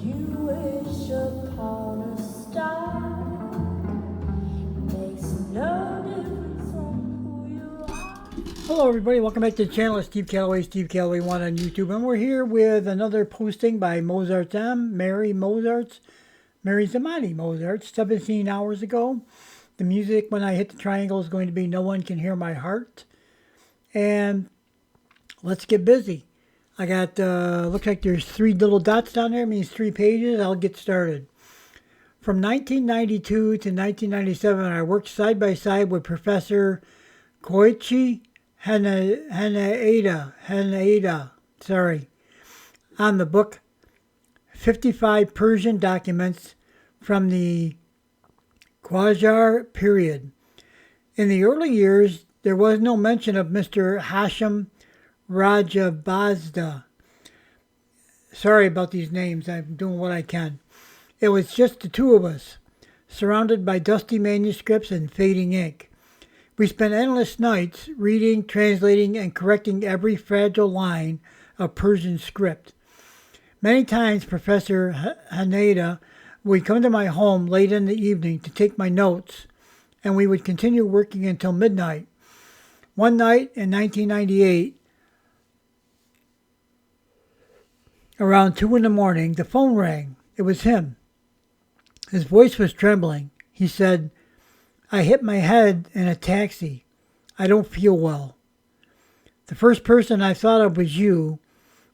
You wish upon a star, makes no difference on who you are. Hello everybody, welcome back to the channel. It's Steve Calloway 1 on YouTube, and we're here with another posting by Mozart's Mary Mozart's, Mary Zamani Mozart, 17 hours ago. The music when I hit the triangle is going to be No One Can Hear My Heart. And let's get busy. I got, looks like there's 3 little dots down there, means 3 pages. I'll get started. From 1992 to 1997, I worked side by side with Professor Koichi Haneda, on the book 55 Persian Documents from the Qajar period. In the early years, there was no mention of Mr. Hashim Rajabazda. Sorry about these names, I'm doing what I can. It was just the two of us, surrounded by dusty manuscripts and fading ink. We spent endless nights reading, translating, and correcting every fragile line of Persian script. Many times Professor Haneda would come to my home late in the evening to take my notes, and we would continue working until midnight. One night in 1998, around 2 in the morning, the phone rang. It was him. His voice was trembling. He said, "I hit my head in a taxi. I don't feel well. The first person I thought of was you,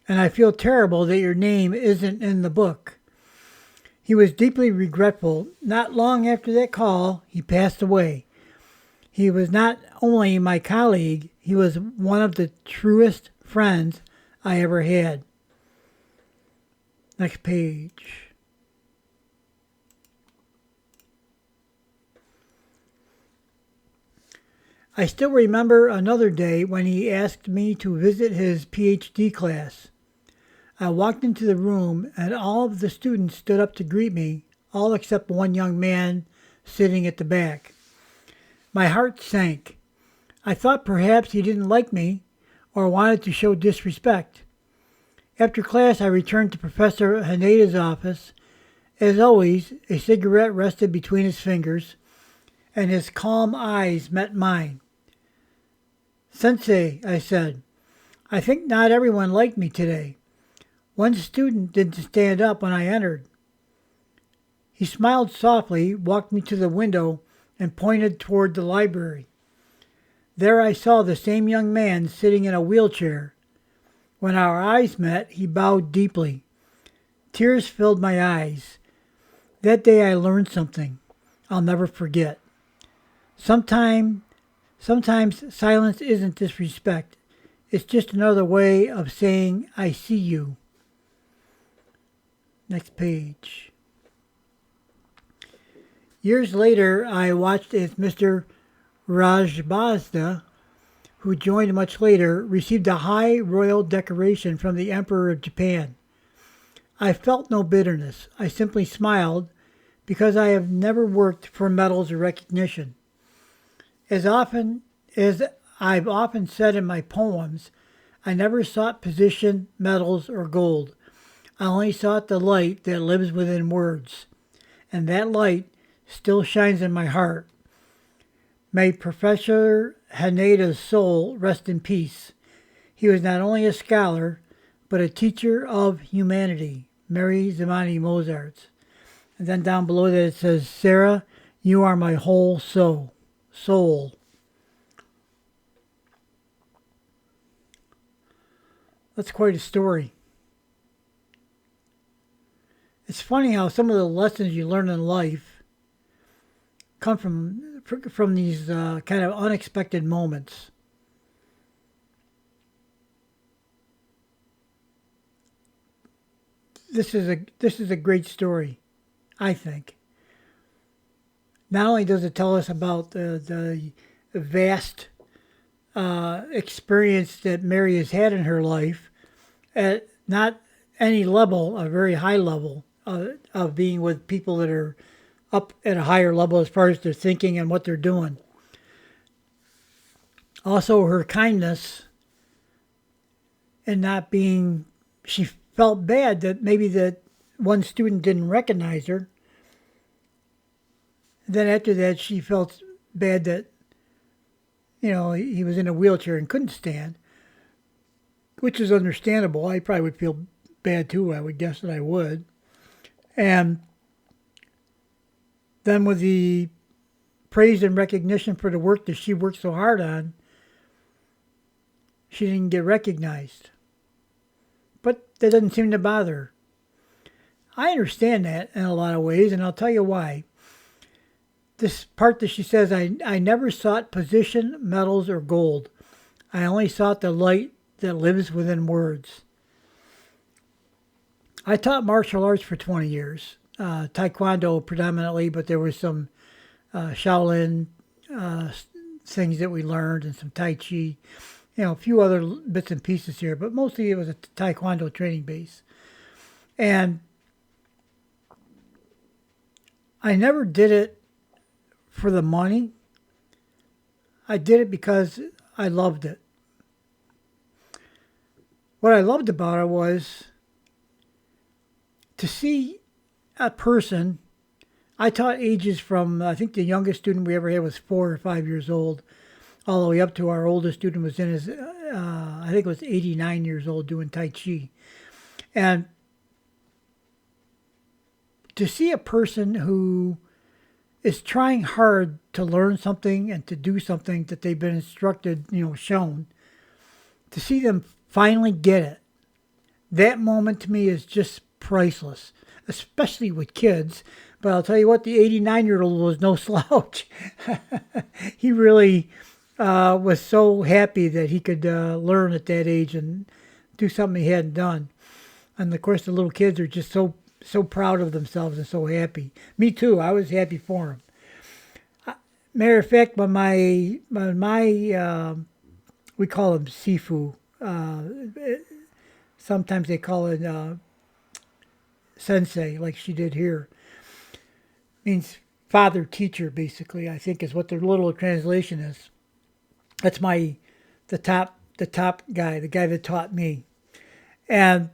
and I feel terrible that your name isn't in the book." He was deeply regretful. Not long after that call, he passed away. He was not only my colleague, he was one of the truest friends I ever had. Next page. I still remember another day when he asked me to visit his PhD class. I walked into the room and all of the students stood up to greet me, all except one young man sitting at the back. My heart sank. I thought perhaps he didn't like me or wanted to show disrespect. After class, I returned to Professor Haneda's office. As always, a cigarette rested between his fingers, and his calm eyes met mine. "Sensei," I said, "I think not everyone liked me today. One student didn't stand up when I entered." He smiled softly, walked me to the window, and pointed toward the library. There I saw the same young man sitting in a wheelchair. When our eyes met, he bowed deeply. Tears filled my eyes. That day I learned something I'll never forget. Sometimes silence isn't disrespect. It's just another way of saying, "I see you." Next page. Years later, I watched as Mr. Rajbazda, who joined much later, received a high royal decoration from the Emperor of Japan. I felt no bitterness. I simply smiled because I have never worked for medals or recognition. As I've often said in my poems, I never sought position, medals, or gold. I only sought the light that lives within words, and that light still shines in my heart. May Professor Haneda's soul rest in peace. He was not only a scholar, but a teacher of humanity. Mary Zamani Mozart. And then down below that it says, "Sara, you are my whole soul." That's quite a story. It's funny how some of the lessons you learn in life come from these kind of unexpected moments. This is a great story, I think. Not only does it tell us about the vast experience that Mary has had in her life, at not any level, a very high level of being with people that are up at a higher level as far as their thinking and what they're doing. Also, her kindness and not being, she felt bad that maybe that one student didn't recognize her. Then after that, she felt bad that, he was in a wheelchair and couldn't stand, which is understandable. I probably would feel bad too. I would guess that I would. And then with the praise and recognition for the work that she worked so hard on, she didn't get recognized. But that doesn't seem to bother her. I understand that in a lot of ways, and I'll tell you why. This part that she says, I never sought position, medals, or gold. I only sought the light that lives within words. I taught martial arts for 20 years, Taekwondo predominantly, but there was some Shaolin things that we learned and some Tai Chi, a few other bits and pieces here, but mostly it was a Taekwondo training base. And I never did it for the money. I did it because I loved it. What I loved about it was to see a person. I taught ages from, I think the youngest student we ever had was 4 or 5 years old, all the way up to our oldest student was in his, I think it was 89 years old doing Tai Chi. And to see a person who is trying hard to learn something and to do something that they've been instructed, shown, to see them finally get it, that moment to me is just priceless, especially with kids. But I'll tell you what, the 89-year-old was no slouch. He really was so happy that he could learn at that age and do something he hadn't done. And of course, the little kids are just so proud of themselves and so happy. Me too. I was happy for them. Matter of fact, when my we call him Sifu. Sometimes they call it sensei, like she did here. Means father teacher, basically. I think is what the literal translation is. That's the top guy, the guy that taught me, and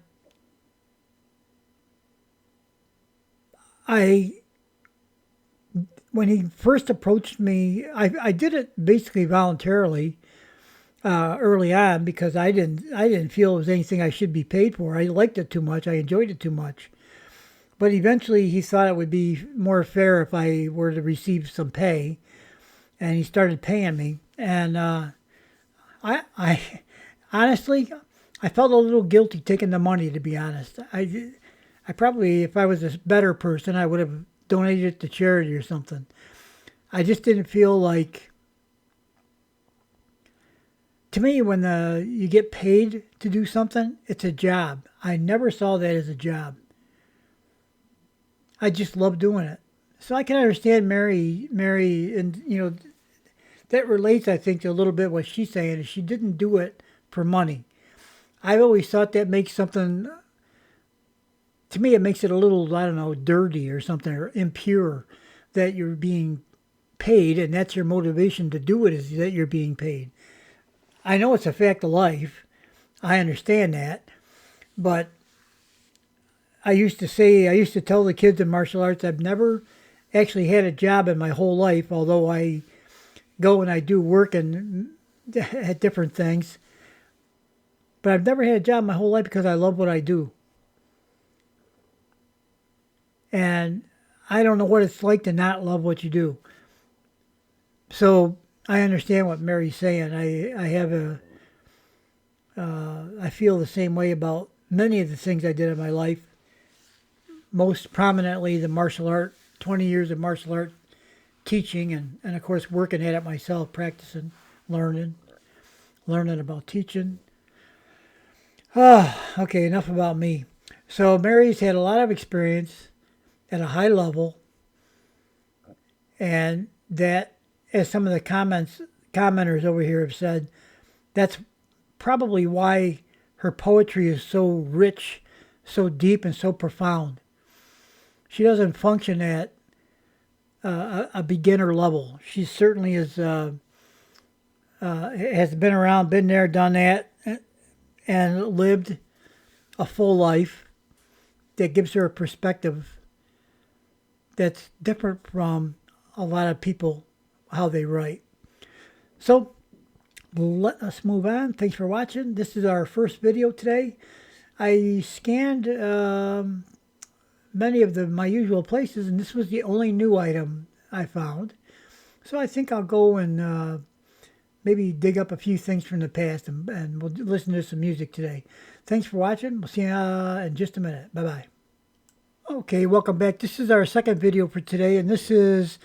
when he first approached me, I did it basically voluntarily early on because I didn't feel it was anything I should be paid for. I liked it too much. I enjoyed it too much. But eventually he thought it would be more fair if I were to receive some pay, and he started paying me. And I honestly, I felt a little guilty taking the money, to be honest. I probably, if I was a better person, I would have donated it to charity or something. I just didn't feel like, to me, when you get paid to do something, it's a job. I never saw that as a job. I just love doing it. So I can understand Mary, and that relates, I think, to a little bit what she's saying, is she didn't do it for money. I've always thought that makes something, to me, it makes it a little, I don't know, dirty or something, or impure, that you're being paid, and that's your motivation to do it, is that you're being paid. I know it's a fact of life. I understand that. But I used to tell the kids in martial arts, I've never actually had a job in my whole life, although I go and I do work and at different things. But I've never had a job my whole life because I love what I do. And I don't know what it's like to not love what you do. So I understand what Mary's saying. I feel the same way about many of the things I did in my life. Most prominently the martial art, 20 years of martial art teaching, and of course working at it myself, practicing, learning about teaching. Okay, enough about me. So Mary's had a lot of experience at a high level, and that, as some of the commenters over here have said, that's probably why her poetry is so rich, so deep, and so profound. She doesn't function at a beginner level. She certainly has been around, been there, done that, and lived a full life. that gives her a perspective that's different from a lot of people, how they write. So let us move on. Thanks for watching. This is our first video today. I scanned many of my usual places, and this was the only new item I found. So I think I'll go and maybe dig up a few things from the past, and we'll listen to some music today. Thanks for watching. We'll see you in just a minute. Bye-bye. Okay, welcome back. This is our second video for today, and this is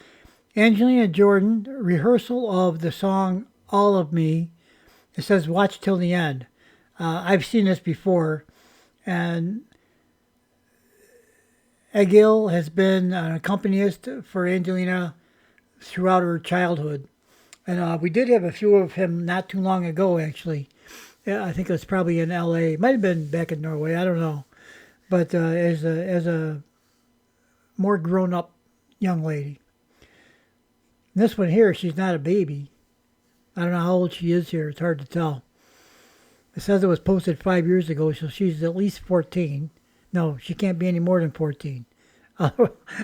Angelina Jordan rehearsal of the song All of Me. It says watch till the end. I've seen this before, and Egil has been an accompanist for Angelina throughout her childhood. And we did have a few of him not too long ago, actually. Yeah, I think it was probably in L.A. It might have been back in Norway. I don't know. But as a more grown-up young lady. And this one here, she's not a baby. I don't know how old she is here. It's hard to tell. It says it was posted 5 years ago, so she's at least 14. No, she can't be any more than 14.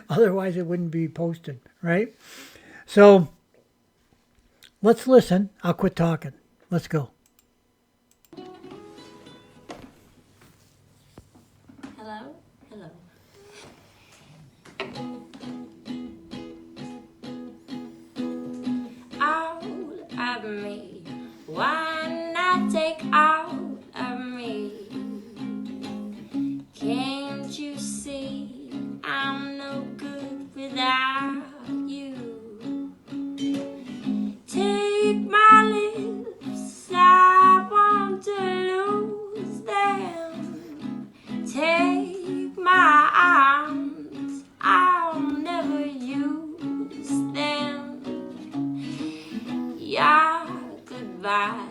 Otherwise, it wouldn't be posted, right? So, let's listen. I'll quit talking. Let's go. Hello? Hello. All of me. Why not take all of me? Can't you see I'm no good without you? Take my lips, I want to lose them. Take my arms, I'll never use them. Your goodbye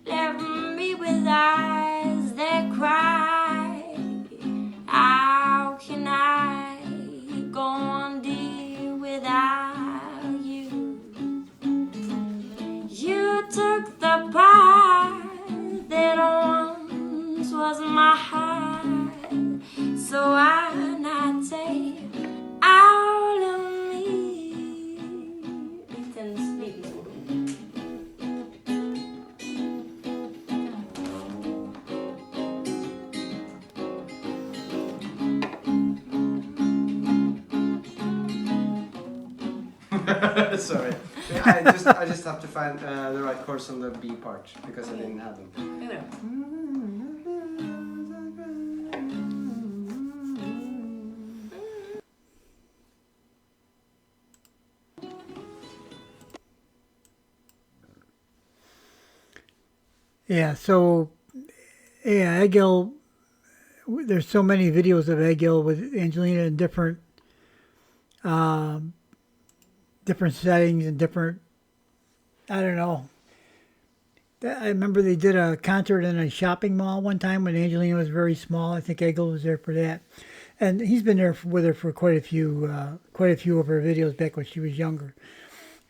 left me with eyes that cry. How can I go on, dear, without you? You took the part that once was my heart, so why not take all of me? Liten snygg. Sorry. I just have to find the right chords on the B part because I didn't have them. Yeah, so, yeah, Egil, there's so many videos of Egil with Angelina in different settings and different, I don't know. I remember they did a concert in a shopping mall one time when Angelina was very small. I think Egil was there for that. And he's been there with her for quite a few of her videos back when she was younger.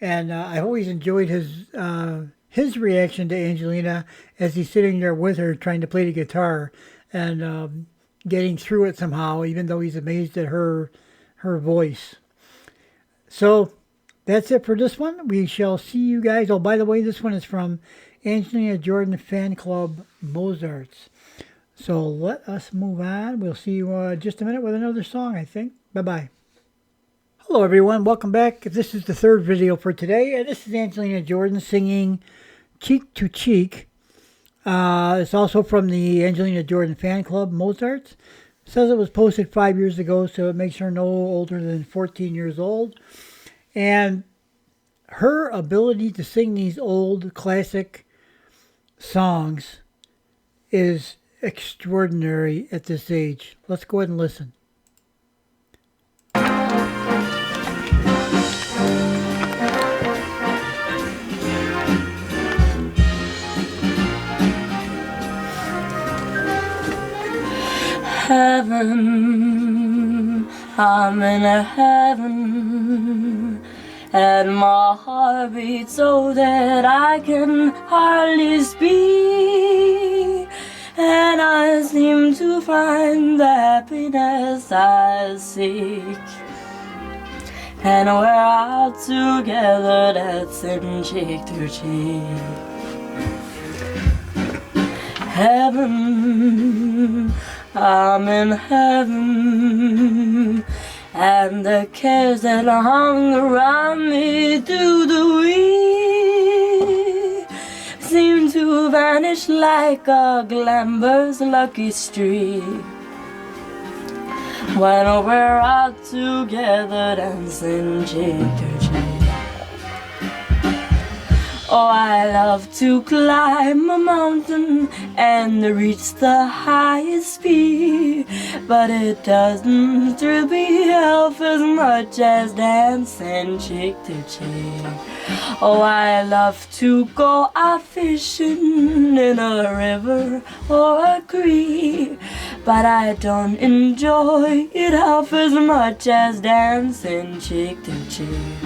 And I always enjoyed his reaction to Angelina as he's sitting there with her trying to play the guitar and getting through it somehow, even though he's amazed at her voice. So that's it for this one. We shall see you guys. Oh, by the way, this one is from Angelina Jordan Fan Club Mozarts. So let us move on. We'll see you just a minute with another song, I think. Bye-bye. Hello, everyone. Welcome back. This is the third video for today. And this is Angelina Jordan singing Cheek to Cheek. It's also from the Angelina Jordan Fan Club Mozarts. It says it was posted 5 years ago, so it makes her no older than 14 years old. And her ability to sing these old classic songs is extraordinary at this age. Let's go ahead and listen. Heaven, I'm in a heaven, and my heart beats so that I can hardly speak. and I seem to find the happiness I seek. And we're all together, dancing cheek to cheek. Heaven, I'm in heaven, and the cares that hung around me through the week seem to vanish like a glamorous lucky streak. When we're all together, dancing cheek to cheek. Oh, I love to climb a mountain and reach the highest peak, but it doesn't thrill me half as much as dancing cheek to cheek. Oh, I love to go out fishing in a river or a creek, but I don't enjoy it half as much as dancing cheek to cheek.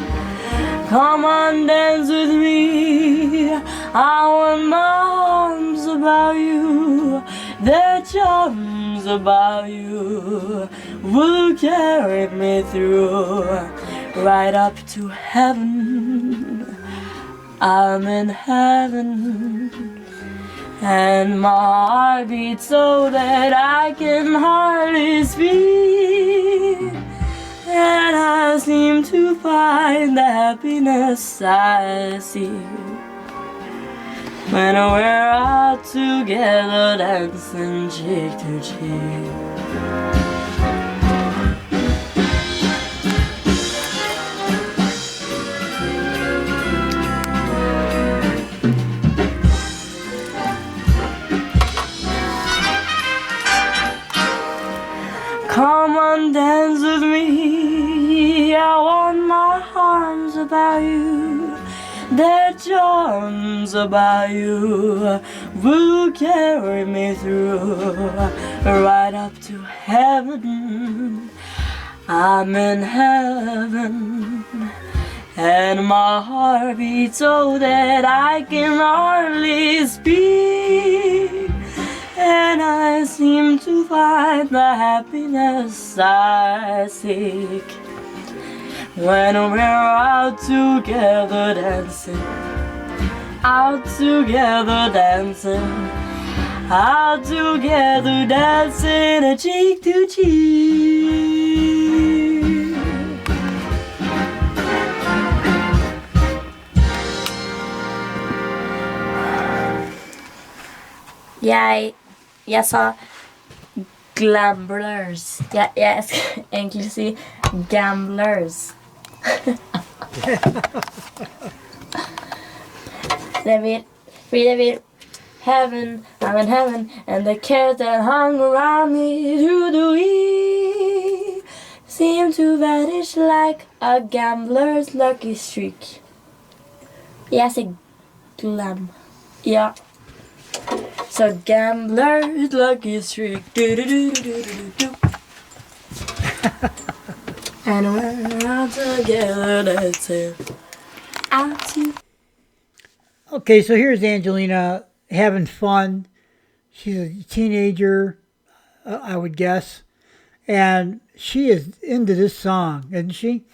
Come on, dance with me. I want my arms about you. Their charms about you will carry me through, right up to heaven. I'm in heaven, and my heart beats so that I can hardly speak. And I seem to find the happiness I seek when we're all together, dancing cheek to cheek. Come on, dance with me. I want my arms about you. Their charms about you will carry me through, right up to heaven. I'm in heaven, and my heart beats so that I can hardly speak. And I seem to find the happiness I seek when we're out together dancing, out together dancing, out together dancing, cheek to cheek. Jag sa gamblers. Jag ska egentligen säga gamblers. Read it. Heaven, I'm in heaven, and the cares that hung around me through the week seem to vanish like a gambler's lucky streak. Jag säger glam. Ja. So gambler's lucky streak. Do, do, do, do, do, do, do. And we're all together dancing out to. Okay, so here's Angelina having fun. She's a teenager, I would guess, and she is into this song, isn't she?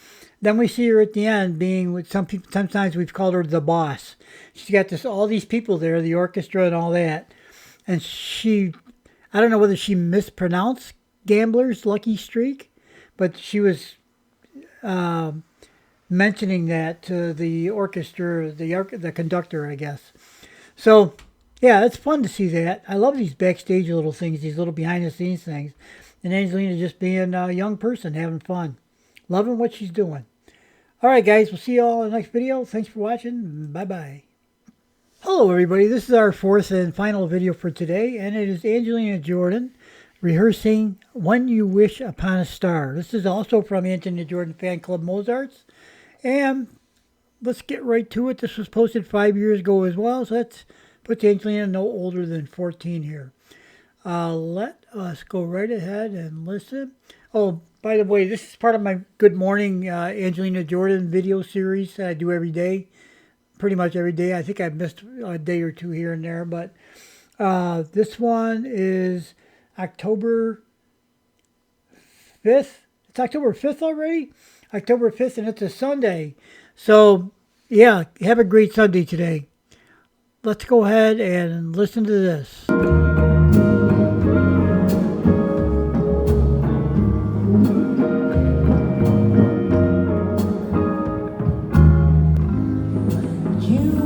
Then we see her at the end being with some people. Sometimes we've called her the boss. She's got all these people there, the orchestra and all that, and I don't know whether she mispronounced Gambler's Lucky Streak, but she was mentioning that to the orchestra, the conductor, I guess. So, yeah, it's fun to see that. I love these backstage little things, these little behind-the-scenes things. And Angelina just being a young person, having fun. Loving what she's doing. All right, guys, we'll see you all in the next video. Thanks for watching. Bye-bye. Hello, everybody. This is our fourth and final video for today, and it is Angelina Jordan rehearsing When You Wish Upon a Star. This is also from Angelina Jordan Fan Club Mozarts. And let's get right to it. This was posted 5 years ago as well, so that puts Angelina no older than 14 here. Let us go right ahead and listen. Oh, by the way, this is part of my Good Morning Angelina Jordan video series that I do every day, pretty much every day. I think I've missed a day or two here and there, but This one is October 5th. It's October 5th already? October 5th, and it's a Sunday. So, yeah, have a great Sunday today. Let's go ahead and listen to this. You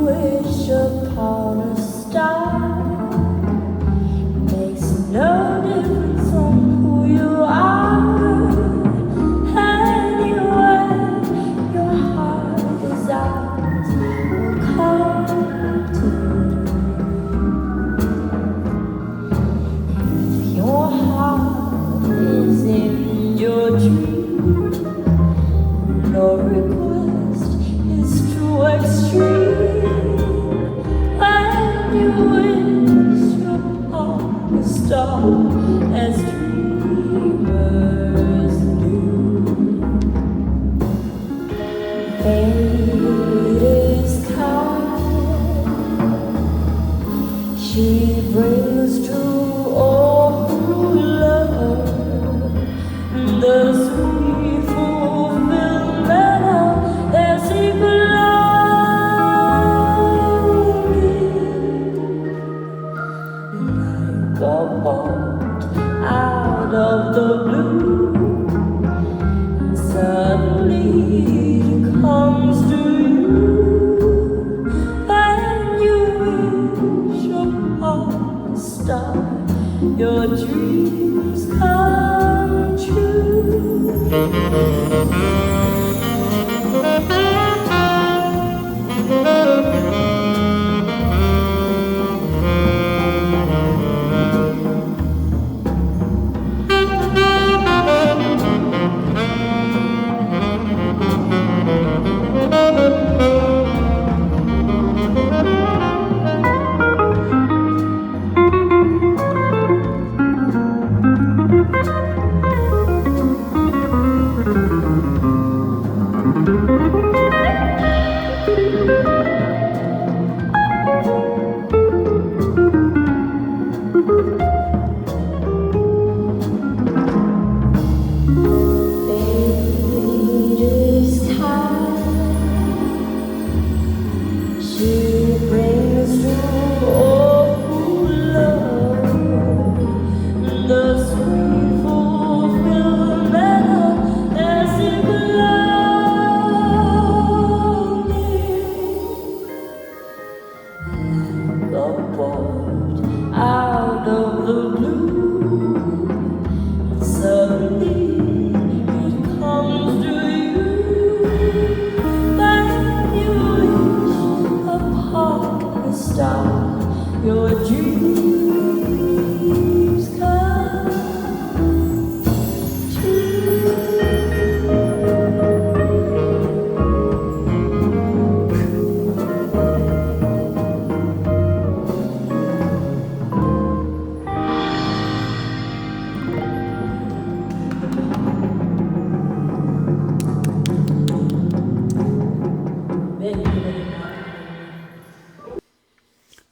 wish upon a star, makes no difference on who you are. Anywhere your heart desires will come to you. If your heart is in your dream, no request is too extreme. When you wish upon a star, as dreamers do. Fate is kind, she brings to all who love the sweet fulfillment of their secret longing. Like a bolt out of the blue, and suddenly it comes to you. And you wish upon a star, your dreams come true. Fate is kind, she brings to all who love the sweet fulfillment of their secret longing. Like a bolt out of the blue, suddenly it comes to you. When you wish upon a star, your dreams come true.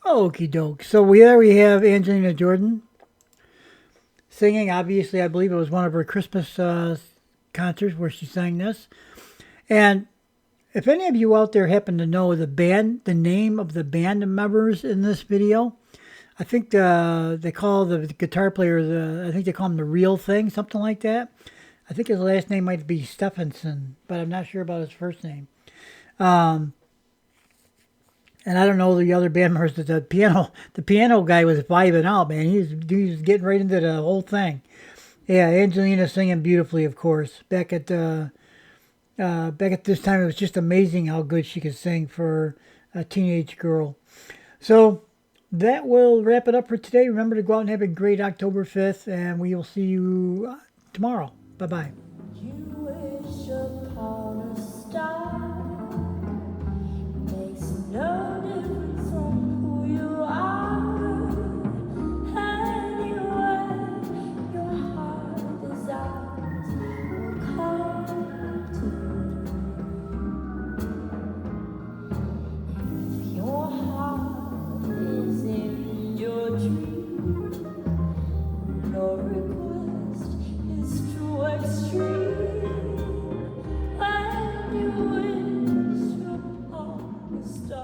Okie doke. So there we have Angelina Jordan singing. Obviously, I believe it was one of her Christmas concerts where she sang this. And if any of you out there happen to know the name of the band members in this video, I think they call the guitar player, I think they call him the Real Thing, something like that. I think his last name might be Stephenson, but I'm not sure about his first name. And I don't know the other band members. The piano guy was vibing out, man. He was getting right into the whole thing. Yeah, Angelina singing beautifully, of course. Back at this time, it was just amazing how good she could sing for a teenage girl. So that will wrap it up for today. Remember to go out and have a great October 5th, and we will see you tomorrow. Bye-bye. You wish upon a star, makes no difference on who you are. Anywhere your heart desires will come to you. If your heart is in your dreams, stars.